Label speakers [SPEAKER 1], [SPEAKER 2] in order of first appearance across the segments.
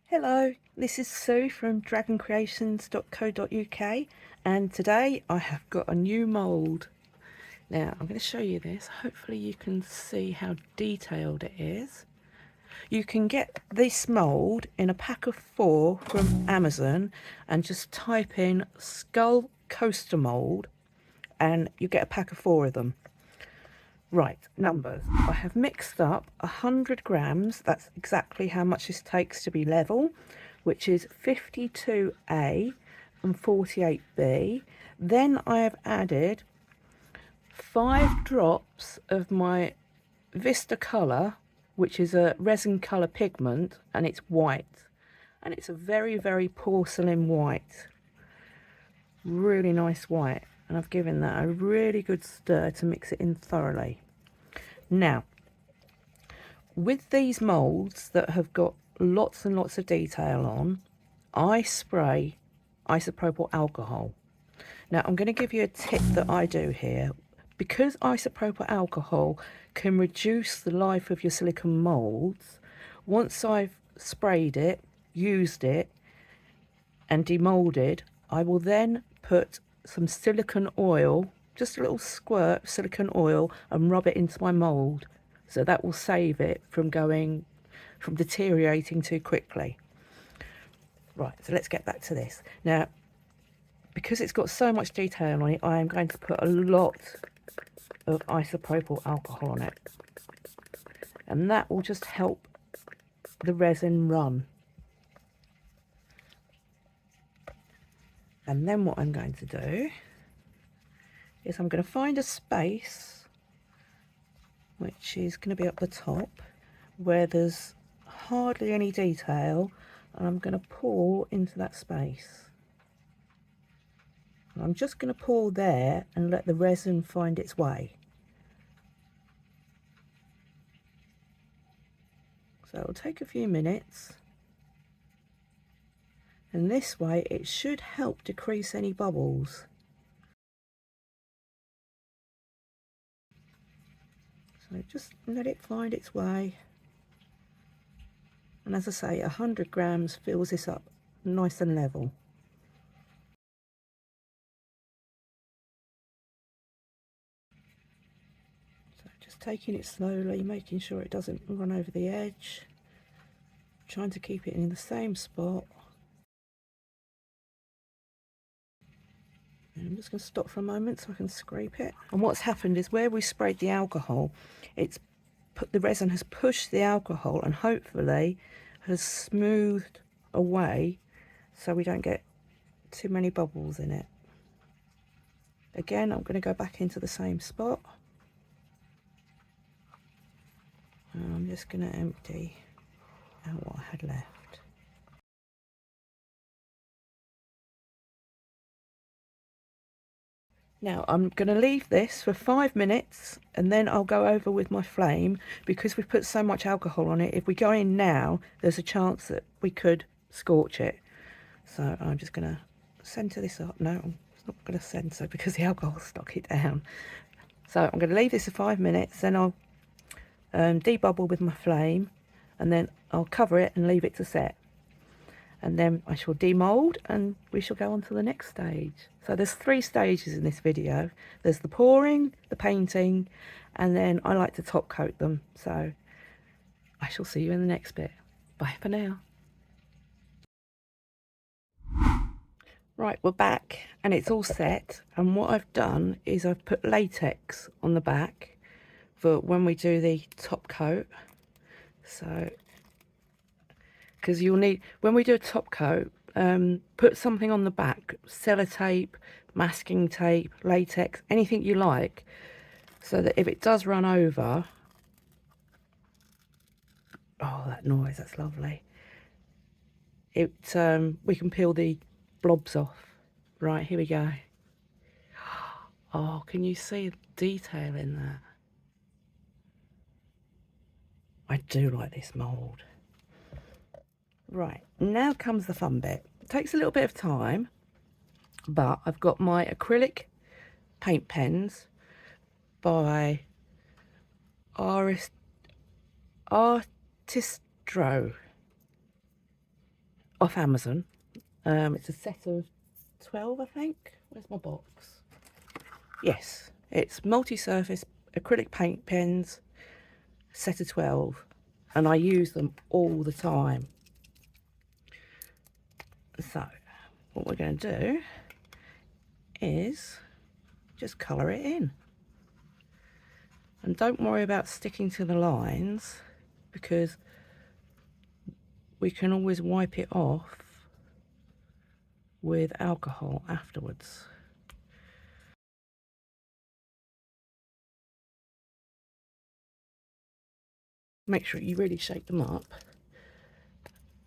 [SPEAKER 1] Hello, this is Sue from dragoncreations.co.uk, and today I have got a new mould. Now I'm going to show you this. Hopefully you can see how detailed it is. You can get this mould in a pack of 4 from Amazon and just type in skull coaster mould and you get a pack of 4 of them. Right, numbers. I have mixed up 100 grams, that's exactly how much this takes to be level, which is 52A and 48B. Then I have added 5 drops of my Vista colour, which is a resin colour pigment, and it's white. And it's a very, very porcelain white. Really nice white. And I've given that a really good stir to mix it in thoroughly. Now, with these moulds that have got lots and lots of detail on, I spray isopropyl alcohol. Now, I'm going to give you a tip that I do here. Because isopropyl alcohol can reduce the life of your silicone moulds, once I've sprayed it, used it, and demoulded, I will then put some silicone oil, just a little squirt of silicone oil, and rub it into my mould. So that will save it from deteriorating too quickly. Right, so let's get back to this. Now, because it's got so much detail on it, I am going to put a lot of isopropyl alcohol on it. And that will just help the resin run. And then what I'm going to do is I'm going to find a space, which is going to be up the top, where there's hardly any detail, and I'm going to pour into that space. And I'm just going to pour there and let the resin find its way. So it'll take a few minutes. And this way it should help decrease any bubbles. So just let it find its way. And as I say, 100 grams fills this up nice and level. So just taking it slowly, making sure it doesn't run over the edge. Trying to keep it in the same spot. I'm just going to stop for a moment so I can scrape it. And what's happened is where we sprayed the alcohol, the resin has pushed the alcohol and hopefully has smoothed away so we don't get too many bubbles in it. Again, I'm going to go back into the same spot. And I'm just going to empty out what I had left. Now I'm going to leave this for 5 minutes and then I'll go over with my flame, because we've put so much alcohol on it. If we go in now, there's a chance that we could scorch it. So I'm just going to centre this up. No, it's not going to centre because the alcohol stuck it down. So I'm going to leave this for 5 minutes, then I'll debubble with my flame, and then I'll cover it and leave it to set. And then I shall demould and we shall go on to the next stage. So there's 3 stages in this video. There's the pouring, the painting, and then I like to top coat them. So I shall see you in the next bit. Bye for now. Right, we're back and it's all set. And what I've done is I've put latex on the back for when we do the top coat. So because you'll need, when we do a top coat, put something on the back, sellotape, masking tape, latex, anything you like, so that if it does run over, oh, that noise, that's lovely, we can peel the blobs off. Right, here we go. Oh, can you see the detail in that? I do like this mould. Right, now comes the fun bit. It takes a little bit of time. but I've got my acrylic paint pens by Artistro off Amazon. It's a set of 12, I think. Where's my box? Yes, it's multi-surface acrylic paint pens, set of 12, and I use them all the time. So what we're going to do is just colour it in, and don't worry about sticking to the lines, because we can always wipe it off with alcohol afterwards. Make sure you really shake them up.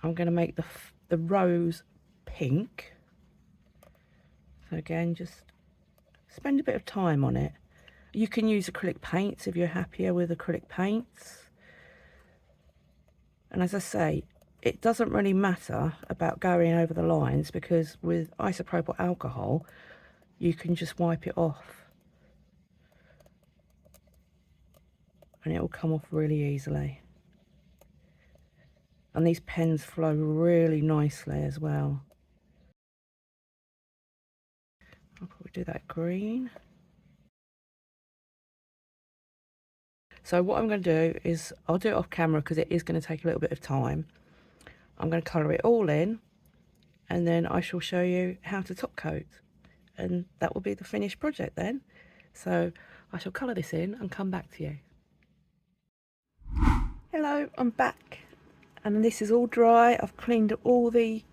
[SPEAKER 1] I'm going to make the rose pink. So again, just spend a bit of time on it. You can use acrylic paints if you're happier with acrylic paints. And as I say, it doesn't really matter about going over the lines, because with isopropyl alcohol, you can just wipe it off. And it will come off really easily. And these pens flow really nicely as well. I'll probably do that green. So what I'm going to do is, I'll do it off camera because it is going to take a little bit of time. I'm going to colour it all in, and then I shall show you how to top coat, and that will be the finished project then. So I shall colour this in and come back to you. Hello, I'm back, and this is all dry. I've cleaned all the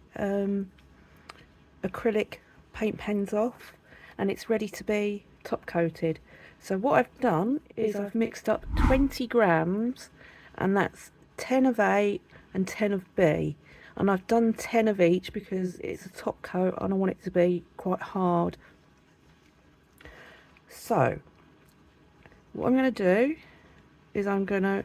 [SPEAKER 1] acrylic paint pens off, and it's ready to be top coated. So what I've done is I've mixed up 20 grams, and that's 10 of A and 10 of B, and I've done 10 of each because it's a top coat and I want it to be quite hard. So what I'm going to do is I'm going to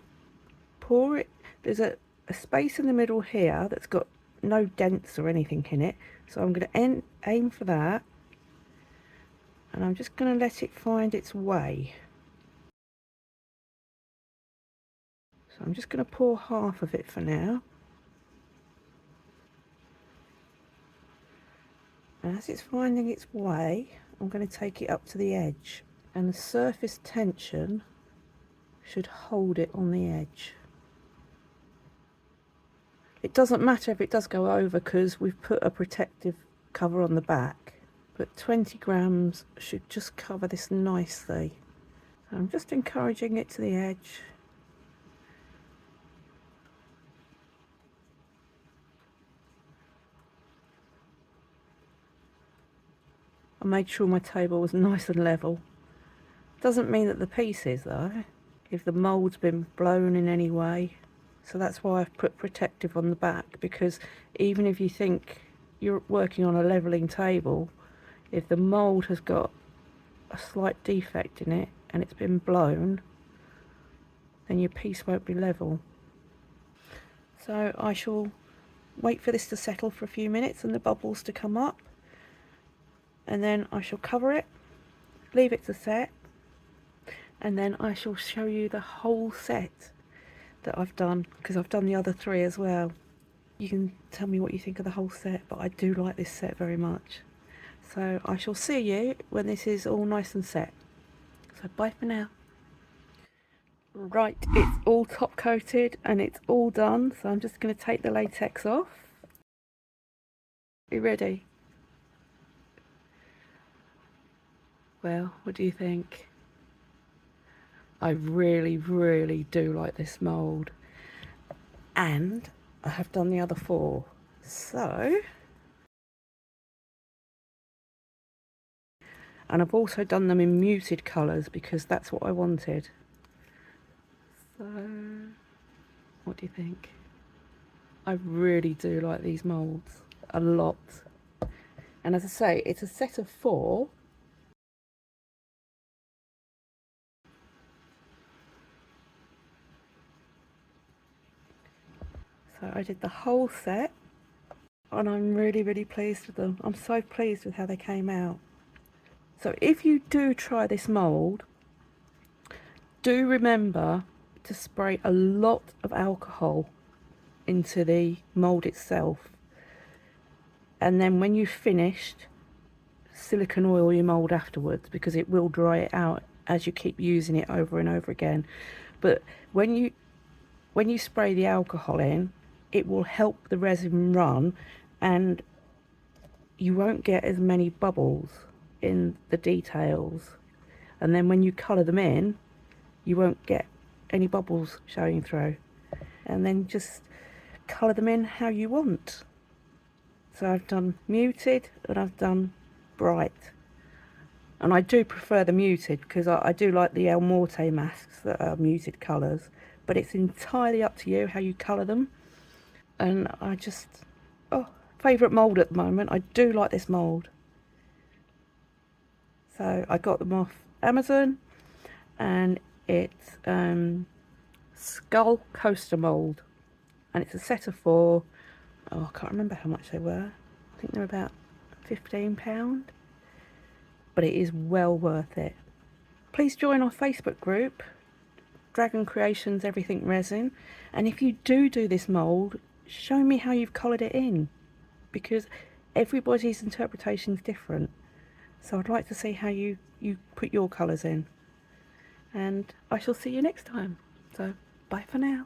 [SPEAKER 1] pour it. There's a space in the middle here that's got no dents or anything in it, so I'm going to aim for that, and I'm just going to let it find its way. So I'm just going to pour half of it for now, and as it's finding its way, I'm going to take it up to the edge, and the surface tension should hold it on the edge. It doesn't matter if it does go over because we've put a protective cover on the back, but 20 grams should just cover this nicely. I'm just encouraging it to the edge. I made sure my table was nice and level. Doesn't mean that the piece is though, if the mould's been blown in any way. So that's why I've put protective on the back, because even if you think you're working on a levelling table, if the mould has got a slight defect in it and it's been blown, then your piece won't be level. So I shall wait for this to settle for a few minutes and the bubbles to come up, and then I shall cover it, leave it to set, and then I shall show you the whole set that I've done, because I've done the other 3 as well. You can tell me what you think of the whole set, but I do like this set very much. So I shall see you when this is all nice and set. So bye for now. Right, it's all top coated and it's all done, so I'm just going to take the latex off. You ready? Well, what do you think? I really, really do like this mould, and I have done the other 4. So, and I've also done them in muted colours because that's what I wanted. So, what do you think? I really do like these moulds a lot. And as I say, it's a set of 4. So I did the whole set. and I'm really pleased with them. I'm so pleased with how they came out. So if you do try this mould, do remember to spray a lot of alcohol into the mould itself, and then when you've finished, silicone oil your mould afterwards, because it will dry it out as you keep using it over and over again. But when you spray the alcohol in, it will help the resin run, and you won't get as many bubbles in the details. And then when you colour them in, you won't get any bubbles showing through. And then just colour them in how you want. So I've done muted and I've done bright. And I do prefer the muted because I do like the El Morte masks that are muted colours. But it's entirely up to you how you colour them. And I just, favourite mould at the moment. I do like this mould. So I got them off Amazon, and it's skull coaster mould, and it's a set of 4. I can't remember how much they were. I think they're about £15, but it is well worth it. Please join our Facebook group, Dragon Creations Everything Resin, and if you do this mould, show me how you've coloured it in, because everybody's interpretation is different. So I'd like to see how you put your colours in. And I shall see you next time. So bye for now.